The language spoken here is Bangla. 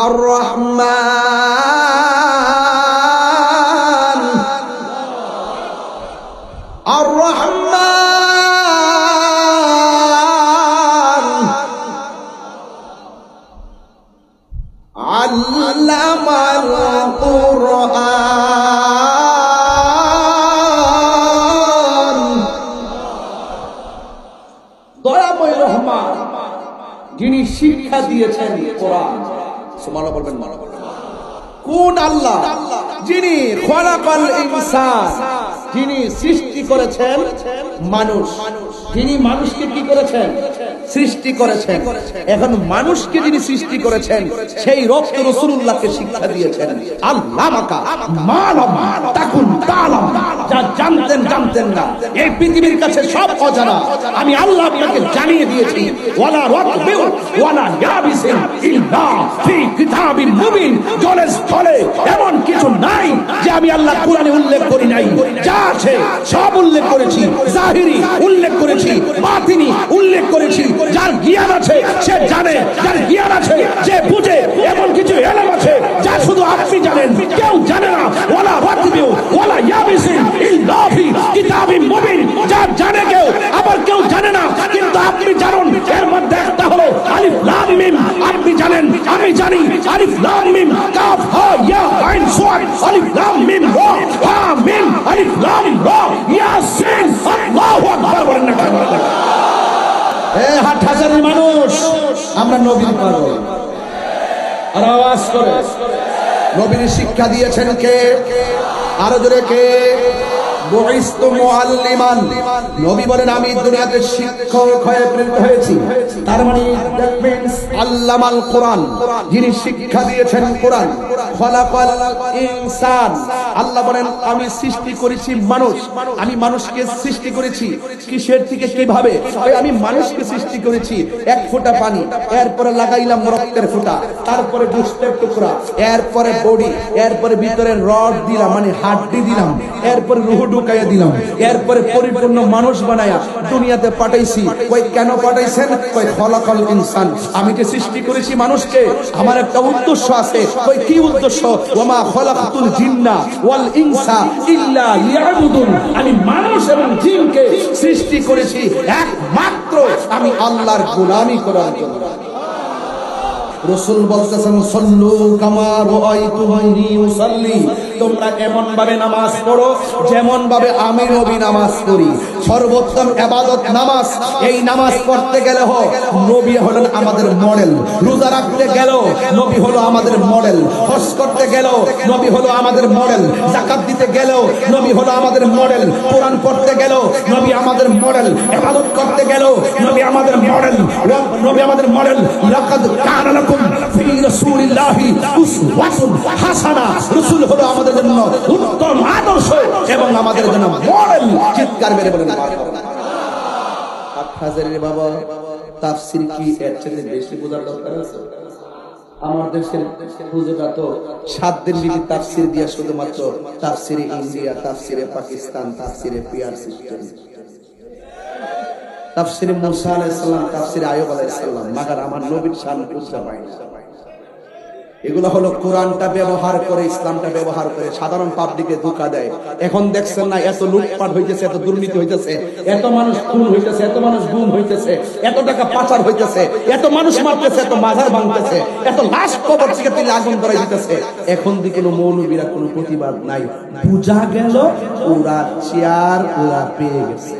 আর রহমান, আর রহমান আল্লামাল কুরআন। দয়াময় রহমান যিনি শিক্ষা দিয়েছেন কোরআন। সুবহানাল্লাহ বলবেন। কোন আল্লাহ? যিনি খলাকাল ইনসান, যিনি সৃষ্টি করেছেন মানুষ, যিনি মানুষকে কি করেছেন? সৃষ্টি করেছেন। এখন মানুষকে যিনি সৃষ্টি করেছেন সেই রব রাসূলুল্লাহকে শিক্ষা দিয়েছেন। আল্লামাকা মা লাম তাকুন তা'লাম, যা জানতেন না, এই পৃথিবীর কাছে সব অজানা আমি আল্লাহ আপনাকে জানিয়ে দিয়েছি। ওয়ালা রাতবিউ ওয়ালা ইয়াবিসিন ইল্লা ফি কিতাবিন মুবিন, জলে স্থলে এমন কিছু নাই যে আমি আল্লাহ কোরআনে উল্লেখ করি নাই। যা আছে সব উল্লেখ করেছি, জাহিরি উল্লেখ করেছি, বাতিনি উল্লেখ করেছি। যার জ্ঞান আছে সে জানে, যার জ্ঞান আছে সে বুঝে। এমন কিছু ইলম আছে যা শুধু আপনি জানেন, কেউ জানে না। ওয়ালা রাতবিউ ওয়ালা ইয়াবিসিন ইল্লা ফি কিতাবিন মুবিন, যা জানে কেউ আবার কেউ জানে না, কিন্তু আপনি জানেন। এর মধ্যে একটা হলো আলিফ লাম মিম, আপনি জানেন আমি জানি। আলিফ লাম মিম কাফ হা ইয়া আইন সাদ, আলিফ লাম মিম রা হা মিম, আলিফ লাম রা ইয়াসিন। আল্লাহু আকবার বলেন না? এই হাটহাজারী মানুষ আমরা নবীর পাগল। আর আওয়াজ করে নবীর শিক্ষা দিয়েছেন কে? আরো জোরে কে? বুইস্তু মুআল্লিমান, নবী বলেন আমি দুনিয়াতে শিক্ষক হয়ে প্রেরিত হয়েছি। তার মানে দ্যাট মিন্স আল্লামাল কোরআন, যিনি শিক্ষা দিয়েছেন কোরআন। খলাকাল ইনসান, আল্লাহ বলেন আমি সৃষ্টি করেছি মানুষ। আমি মানুষকে সৃষ্টি করেছি কিসের থেকে, কিভাবে? আমি মানুষকে সৃষ্টি করেছি এক ফোঁটা পানি, এরপরে লাগাইলাম রক্তের ফোঁটা, তারপরে গোশতের টুকরা, এরপরে বডি, এরপরে ভিতরে রড দিলাম মানে হাড্ডি দিলাম, এরপরে রূহ ঢুকাইয়া দিলাম, এরপরে পরিপূর্ণ মানুষ বানায়া দুনিয়াতে পাঠাইছি। কই কেন পাঠাইছেন? কই খলাকাল ইনসান, আমি যে সৃষ্টি করেছি মানুষকে আমার একটা উদ্দেশ্য আছে। কই কি উদ্দেশ্য? ওয়ামা খলাকতুল জিন্না ওয়াল ইনসা ইল্লা লিয়াবুদুন, আমি মানুষ এবং জিনকে সৃষ্টি করেছি একমাত্র আমি আল্লাহর গোলামি করার জন্য। রাসূল বলতেছেন সাল্লু কামা রাআইতুমুনি উসাল্লি, তোমরা এমন ভাবে নামাজ পড়ো যেমন ভাবে আমি নবী নামাজ পড়ি। সর্বোত্তম ইবাদত নামাজ। এই নামাজ পড়তে গেলে নবী হলেন আমাদের মডেল, রোজা রাখতে গেল নবী হলো আমাদের মডেল, হজ করতে গেল নবী হলো আমাদের মডেল, যাকাত দিতে গেল নবী হলো আমাদের মডেল, কোরআন পড়তে গেল নবী আমাদের মডেল, ইবাদত করতে গেল নবী আমাদের মডেল, নবী আমাদের মডেল। লাকাদ কানা লাকুম ফি রাসূলিল্লাহি উসওয়াতুন হাসানাহ, রাসূল হলো আমাদের জন্য উত্তম আদর্শ এবং আমাদের জন্য মডেল। চিৎকার মেরে বলেন হাজারের বাবা, তাফসীর কি এর চেয়ে বেশি বোঝার দরকার আছে? আমার দেশের হুজুররা তো 7 দিন বিবি তাফসীর দিয়া শুধুমাত্র তাফসীরে ইন্ডিয়া, তাফসীরে পাকিস্তান, তাফসীরে পিআর সিস্টেম, তাফসীরে মুসা আলাইহিস সালাম, তাফসীরে আইয়ুব আলাইহিস সালাম, মাগার আমার নবীর শান বুঝতে পারে না। এগুলো হলো কোরআনটা ব্যবহার করে, ইসলামটা ব্যবহার করে সাধারণ পাবলিকে ধোঁকা দেয়। এখন দেখছেন না এত লুটপাট হইতেছে, এত দুর্নীতি হইতেছে, এত মানুষ খুন হইতেছে, এত মানুষ গুম হইতেছে, এত টাকা পাচার হইতেছে, এত মানুষ মারতেছে, এত মাজার ভাঙতেছে, এত লাশ কবর থেকে তুলে আগুন ধরাই দিতেছে। এখন দিকে কোনো মৌলবীরা কোনো প্রতিবাদ নাই। বুঝা গেল ওরা চেয়ার ওরা পেয়ে গেছে।